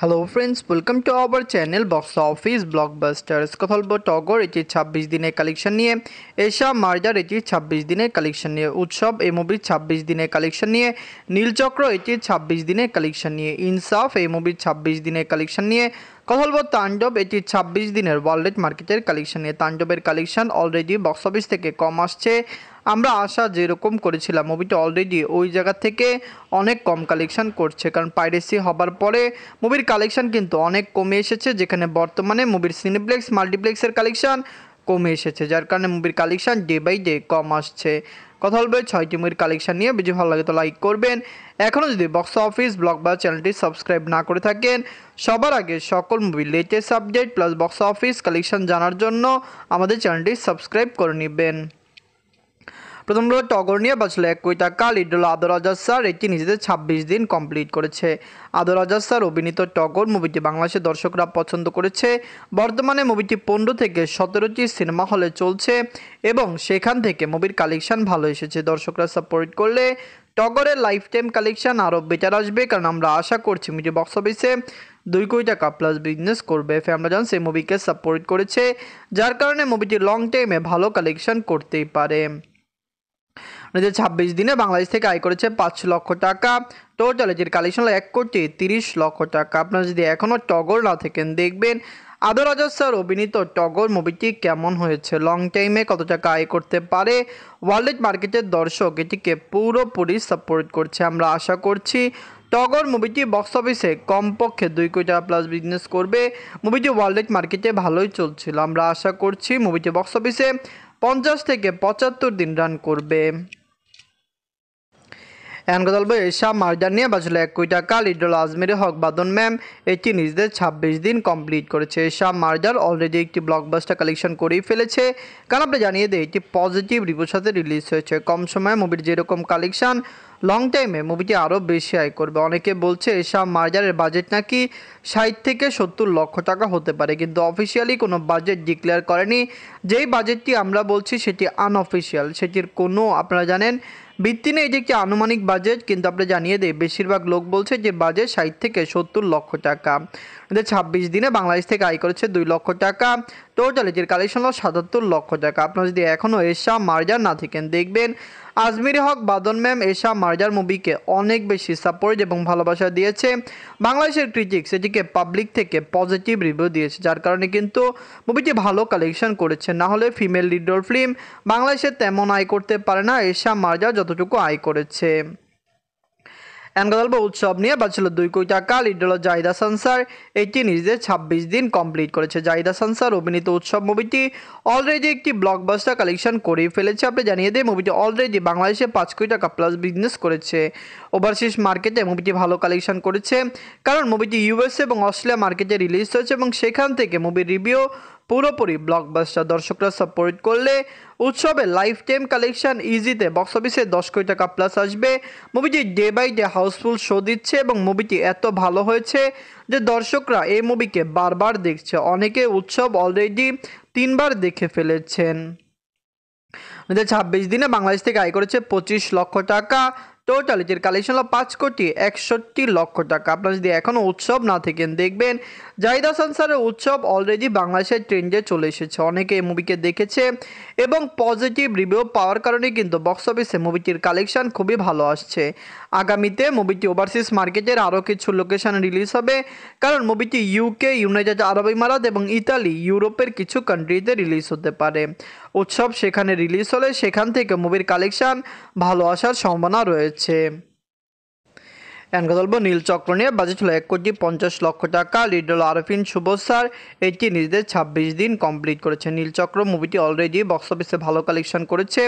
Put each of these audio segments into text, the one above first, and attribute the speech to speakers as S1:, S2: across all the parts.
S1: Hello friends, welcome to our channel box office blockbusters. কথা বলবো টগর এটির 26 দিনের কালেকশন নিয়ে, এশা মার্জার এটির 26 দিনের কালেকশন নিয়ে, উৎসব এই মুভির 26 দিনের কালেকশন নিয়ে, নীলচক্র এটির 26 দিনের কালেকশন নিয়ে, ইনসাফ এই মুভির 26 দিনের কালেকশন নিয়ে, কথা বলবো তাণ্ডব এটির 26 দিনের ওয়ার্ল্ড মার্কেটের কালেকশন নিয়ে। তাণ্ডবের কালেকশন অলরেডি বক্স অফিস থেকে কম আসছে। আমরা আশা যেরকম করেছিলাম মুভিটা অলরেডি ওই জায়গা থেকে অনেক কম কালেকশন করছে, কারণ পাইরেসি হবার পরে মুভির কালেকশন কিন্তু অনেক কমে এসেছে, যেখানে বর্তমানে মুভির সিনেপ্লেক্স মাল্টিপ্লেক্সের কালেকশন কমে এসেছে, যার কারণে মুভির কালেকশন ডে বাই ডে কম আসছে। কথা বলবে 6টি মুভির কালেকশন নিয়ে। ভিডিও ভালো লাগে তো লাইক করবেন। এখনও যদি বক্স অফিস ব্লকবাস্টার চ্যানেলটি সাবস্ক্রাইব না করে থাকেন, সবার আগে সকল movie latest update plus box office collection জানার জন্য আমাদের চ্যানেলটি সাবস্ক্রাইব করে নেবেন। প্রথম হলো টগর নিয়ে বাঁচলো 1 কোটি টাকা। লিড হলো আদর রাজা স্যার, এটি নিজেদের 26 দিন কমপ্লিট করেছে। আদর রাজা স্যার অভিনীত টগর মুভিটি বাংলাদেশের দর্শকরা পছন্দ করেছে। বর্তমানে মুভিটি 15 থেকে 17টি সিনেমা হলে চলছে এবং সেখান থেকে মুভির কালেকশন ভালো এসেছে। দর্শকরা সাপোর্ট করলে টগরের লাইফ টাইম কালেকশন আরও বেটার আসবে, কারণ আমরা আশা করছি মুভিটি বক্স অফিসে 2 কোটি টাকা প্লাস বিজনেস করবে। ফ্যামিলি জান সেই মুভিকে সাপোর্ট করেছে, যার কারণে মুভিটি লং টাইমে ভালো কালেকশন করতেই পারে। 26 দিনে বাংলাদেশ থেকে আয় করেছে 5 লক্ষ টাকা। টোটাল এটির কালেকশন হলো 1,30,00,000 টাকা। আপনারা যদি এখনও টগর না থাকেন, দেখবেন আদর রাজা স্যার অভিনীত টগর মুভিটি কেমন হয়েছে, লং টাইমে কত টাকা আয় করতে পারে। ওয়ার্ল্ড মার্কেটের দর্শক এটিকে পুরোপুরি সাপোর্ট করছে। আমরা আশা করছি টগর মুভিটি বক্স অফিসে কমপক্ষে 2 কোটি টাকা প্লাস বিজনেস করবে। মুভিটি ওয়ার্ল্ড মার্কেটে ভালোই চলছিল। আমরা আশা করছি মুভিটি বক্স অফিসে 50 থেকে 75 দিন রান করবে। এখন কথা বলবো এশা মার্জার নিয়ে বাঁচলো 1 কোটি টাকা। লিড হলো আজমেরি হক বাদন ম্যাম, এটি নিজেদের 26 দিন কমপ্লিট করেছে। এশা মার্জার অলরেডি একটি ব্লকবাস্টার কালেকশন করেই ফেলেছে, কারণ আপনি জানিয়ে দেয় এটি পজিটিভ রিভিউর সাথে রিলিজ হয়েছে। কম সময়ে মুভির যেরকম কালেকশন, লং টাইমে মুভিটি আরও বেশি আয় করবে। অনেকে বলছে এশা মার্জারের বাজেট নাকি 60 থেকে 70 লক্ষ টাকা হতে পারে, কিন্তু অফিসিয়ালি কোনো বাজেট ডিক্লেয়ার করেনি। যেই বাজেটটি আমরা বলছি সেটি আনঅফিসিয়াল, সেটির কোনো আপনারা জানেন ভিত্তি নেই, এটি একটি আনুমানিক বাজেট, কিন্তু আপনি জানিয়ে দেয় বেশিরভাগ লোক বলছে যে বাজেট 60 থেকে 70 লক্ষ টাকা। 26 দিনে বাংলাদেশ থেকে আয় করেছে 2 লক্ষ টাকা। টোটাল এটির কালেকশন হলো 77 লক্ষ টাকা। আপনারা যদি এখনও এশা মার্জার না থাকেন, দেখবেন আজমিরি হক বাদন ম্যাম এশা মার্জার মুভিকে অনেক বেশি সাপোর্ট এবং ভালোবাসা দিয়েছে। বাংলাদেশের ক্রিটিক্স এটিকে পাবলিক থেকে পজিটিভ রিভিউ দিয়েছে, যার কারণে কিন্তু মুভিটি ভালো কালেকশন করেছে। না হলে ফিমেল লিড রোল ফিল্ম বাংলাদেশে তেমন আয় করতে পারে না এশা মার্জার যতটুকু আয় করেছে। এনগল্প উৎসব নিয়ে বাঁচল 2 কোটি টাকা। লিড হলো জাহিদা সানসার, এটি নিজেদের 26 দিন কমপ্লিট করেছে। জাহিদা সানসার অভিনীত উৎসব মুভিটি অলরেডি একটি ব্লকবাস্টার কালেকশন করেই ফেলেছে। আপনি জানিয়ে দিয়ে মুভিটি অলরেডি বাংলাদেশে 5 কোটি টাকা প্লাস বিজনেস করেছে। ওভারসিজ মার্কেটে মুভিটি ভালো কালেকশন করেছে, কারণ মুভিটি ইউএসএ এবং অস্ট্রেলিয়া মার্কেটে রিলিজ হয়েছে এবং সেখান থেকে মুভির রিভিউ পুরোপুরি ব্লকবাস্টার। দর্শকরা সাপোর্ট করলে উৎসবের লাইফ টাইম কালেকশন ইজিতে বক্স অফিসে 10 কোটি টাকা প্লাস আসবে। মুভিটি day by day housefull show দিচ্ছে এবং মুভিটি এত ভালো হয়েছে যে দর্শকরা এই মুভিকে বারবার দেখছে। অনেকে উৎসব অলরেডি 3 বার দেখে ফেলেছেন। 26 দিনে বাংলাদেশ থেকে আয় করেছে 25 লক্ষ টাকা। টোটাল এটির কালেকশন হলো 5,61,00,000 টাকা। আপনারা যদি এখনও উৎসব না থাকেন, দেখবেন জাহিদা সানসারের উৎসব অলরেডি বাংলাদেশের ট্রেন্ডে চলে এসেছে। অনেকে এই মুভিকে দেখেছে এবং পজিটিভ রিভিউ পাওয়ার কারণে কিন্তু বক্স অফিসে মুভিটির কালেকশন খুবই ভালো আসছে। আগামীতে মুভিটি ওভারসিজ মার্কেটের আরও কিছু লোকেশন রিলিজ হবে, কারণ মুভিটি ইউকে, ইউনাইটেড আরব ইমারাত এবং ইতালি, ইউরোপের কিছু কান্ট্রিতে রিলিজ হতে পারে। উৎসব সেখানে রিলিজ হলে সেখান থেকে মুভির কালেকশন ভালো আসার সম্ভাবনা রয়েছে। বলবো নীলচক্র নিয়ে বাজেট হলো 1,50,00,000 টাকা। লিড হলো আরফিন শুভ স্যার, এটি নিজেদের 26 দিন কমপ্লিট করেছে। নীলচক্র মুভিটি অলরেডি বক্স অফিসে ভালো কালেকশন করেছে।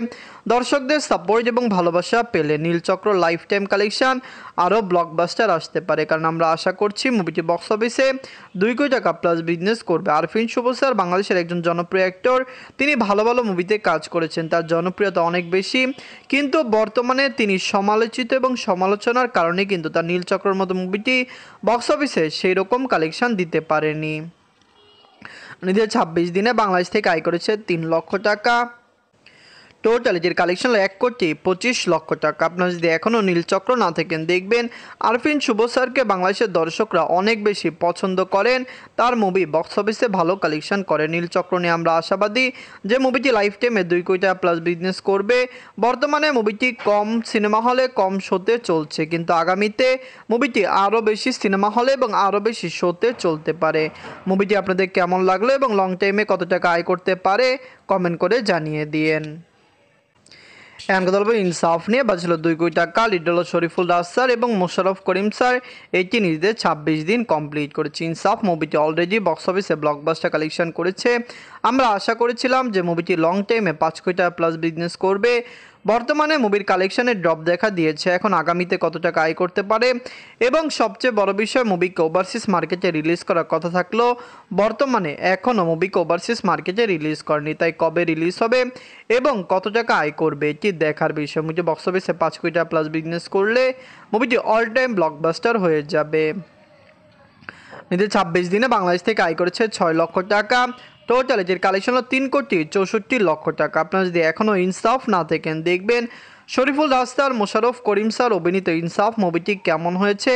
S1: দর্শকদের সাপোর্ট এবং ভালোবাসা পেলে নীলচক্র লাইফ টাইম কালেকশন আরও ব্লকবাস্টার আসতে পারে, কারণ আমরা আশা করছি মুভিটি বক্স অফিসে 2 কোটি টাকা প্লাস বিজনেস করবে। আরফিন শুভ স্যার বাংলাদেশের একজন জনপ্রিয় অ্যাক্টর, তিনি ভালো ভালো মুভিতে কাজ করেছেন, তার জনপ্রিয়তা অনেক বেশি, কিন্তু বর্তমানে তিনি সমালোচিত এবং সমালোচনার কারণে কিন্তু তার নীলচক্রের মতো মুভিটি বক্স অফিসে সেই রকম কালেকশন দিতে পারেনি। নিজের 26 দিনে বাংলাদেশ থেকে আয় করেছে 3 লক্ষ টাকা। টোটাল এটির কালেকশন হলো 1,25,00,000 টাকা। আপনারা যদি এখনও নীলচক্র না থাকেন দেখবেন আরফিন শুভ স্যারকে বাংলাদেশের দর্শকরা অনেক বেশি পছন্দ করেন, তার মুভি বক্স অফিসে ভালো কালেকশন করে। নীলচক্র নিয়ে আমরা আশাবাদী যে মুভিটি লাইফ টাইমে 2 কোটি টাকা প্লাস বিজনেস করবে। বর্তমানে মুভিটি কম সিনেমা হলে কম শোতে চলছে, কিন্তু আগামীতে মুভিটি আরও বেশি সিনেমা হলে এবং আরও বেশি শোতে চলতে পারে। মুভিটি আপনাদের কেমন লাগলো এবং লং টাইমে কত টাকা আয় করতে পারে কমেন্ট করে জানিয়ে দিয়েন। এখন কথা বলবো ইনসাফ নিয়ে। বাজছিল 2 কোটি টাকা। লিড হল শরীফুল রাজ স্যার এবং মোশাররফ করিম স্যার। এটি নিজেদের 26 দিন কমপ্লিট করেছে। ইনসাফ মুভিটি অলরেডি বক্স অফিসে ব্লকবাস্টার কালেকশন করেছে। আমরা আশা করেছিলাম যে মুভিটি লং টাইমে 5 কোটি টাকা প্লাস বিজনেস করবে। বর্তমানে মুভির কালেকশনে ড্রপ দেখা দিয়েছে। এখন আগামীতে কত টাকা আয় করতে পারে এবং সবচেয়ে বড় বিষয় মুভিকে ওভারসিজ মার্কেটে রিলিজ করার কথা থাকলেও বর্তমানে এখনও মুভিকে ওভারসিজ মার্কেটে রিলিজ করেনি, তাই কবে রিলিজ হবে এবং কত টাকা আয় করবে এটি দেখার বিষয়। মুভিটি বক্স অফিসে 5 কোটি টাকা প্লাস বিজনেস করলে মুভিটি অল টাইম ব্লকবাস্টার হয়ে যাবে। নিজের 26 দিনে বাংলাদেশ থেকে আয় করেছে 6 লক্ষ টাকা। টোটাল এটির কালেকশন হলো 3,64,00,000 টাকা। আপনারা যদি এখনও ইনসাফ না থাকেন দেখবেন শরীফুল রাজ স্যার, মোশাররফ করিম স্যার অভিনীত ইনসাফ মুভিটি কেমন হয়েছে,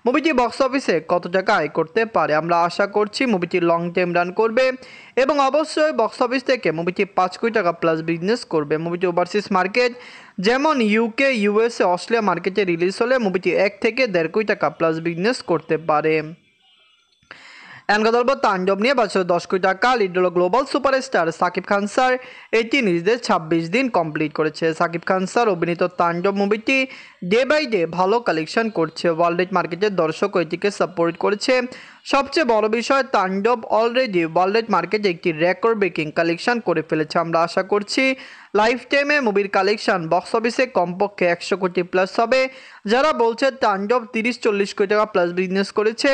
S1: মুভিটি বক্স অফিসে কত টাকা আয় করতে পারে। আমরা আশা করছি মুভিটি লং টাইম রান করবে এবং অবশ্যই বক্স অফিস থেকে মুভিটি 5 কোটি টাকা প্লাস বিজনেস করবে। মুভিটি ওভারসিজ মার্কেট যেমন ইউকে, ইউএসএ, অস্ট্রেলিয়া মার্কেটে রিলিজ হলে মুভিটি 1 থেকে 1.5 কোটি টাকা প্লাস বিজনেস করতে পারে। এখন কথা বলবো তাণ্ডব নিয়ে। বাজছিল 10 কোটি টাকা। লিড হল global superstar Shakib Khan sir. এটি নিজেদের 26 দিন কমপ্লিট করেছে। সাকিব খান স্যার অভিনীত তাণ্ডব মুভিটি ডে বাই ডে ভালো কালেকশন করছে। ওয়ার্ল্ড মার্কেটের দর্শক এটিকে সাপোর্ট করেছে। সবচেয়ে বড় বিষয় তাণ্ডব অলরেডি ওয়ার্ল্ড মার্কেটে একটি রেকর্ড ব্রেকিং কালেকশন করে ফেলেছে। আমরা আশা করছি লাইফ টাইমে মুভির কালেকশন বক্স অফিসে কমপক্ষে 100 কোটি প্লাস হবে। যারা বলছে তাণ্ডব 30-40 কোটি টাকা প্লাস বিজনেস করেছে,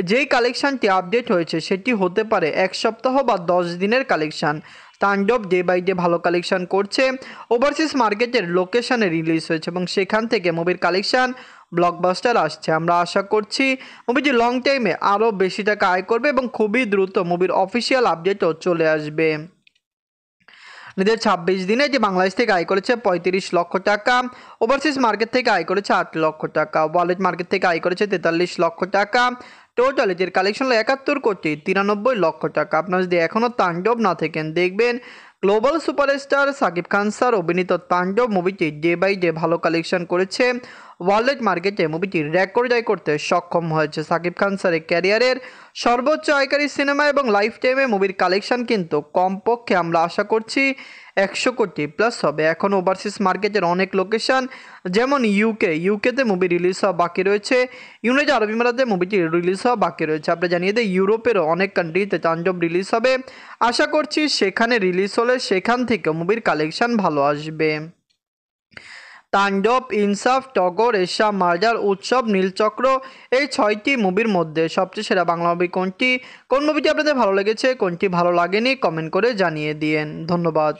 S1: যেই কালেকশনটি আপডেট হয়েছে সেটি হতে পারে 1 সপ্তাহ বা 10 দিনের কালেকশন। তাণ্ডব ডে বাই ডে ভালো কালেকশন করছে। ওভারসিজ মার্কেটের লোকেশনে রিলিজ হয়েছে এবং সেখান থেকে মুভির কালেকশন ব্লকবাস্টার আসছে। আমরা আশা করছি মুভিটি লং টাইমে আরও বেশি টাকা আয় করবে এবং খুবই দ্রুত মুভির অফিসিয়াল আপডেটও চলে আসবে। নিজের 26 দিনে যে বাংলাদেশ থেকে আয় করেছে 35 লক্ষ টাকা। ওভারসিজ মার্কেট থেকে আয় করেছে 8 লক্ষ টাকা। ওয়ালেট মার্কেট থেকে আয় করেছে 43 লক্ষ টাকা। টোটাল এটির কালেকশন হলো 71,93,00,000 টাকা। আপনারা যদি এখনও তাণ্ডব না থাকেন দেখবেন global superstar Shakib Khan sir অভিনীত তাণ্ডব মুভিটি ডে বাই ডে ভালো কালেকশন করেছে। ওয়ার্ল্ড মার্কেটে মুভিটি রেকর্ড আয় করতে সক্ষম হয়েছে। সাকিব খান স্যারের ক্যারিয়ারের সর্বোচ্চ আয়কারী সিনেমা এবং লাইফ টাইমে মুভির কালেকশন কিন্তু কমপক্ষে আমরা আশা করছি 100 কোটি প্লাস হবে। এখন ওভারসিজ মার্কেটের অনেক লোকেশন যেমন ইউকেতে মুভি রিলিজ হওয়া বাকি রয়েছে। ইউনাইটেড আরব আমিরাতে মুভিটি রিলিজ হওয়া বাকি রয়েছে। আমরা জানিয়ে দিই ইউরোপেরও অনেক কান্ট্রিতে তাণ্ডব রিলিজ হবে। আশা করছি সেখানে রিলিজ হলে সেখান থেকে মুভির কালেকশন ভালো আসবে। তাণ্ডব, ইনসাফ, টগর, এশা, মার্জার, উৎসব, নীলচক্র এই 6টি মুভির মধ্যে সবচেয়ে সেরা বাংলা মুভি কোনটি? কোন মুভিটি আপনাদের ভালো লেগেছে, কোনটি ভালো লাগেনি কমেন্ট করে জানিয়ে দিয়েন। ধন্যবাদ।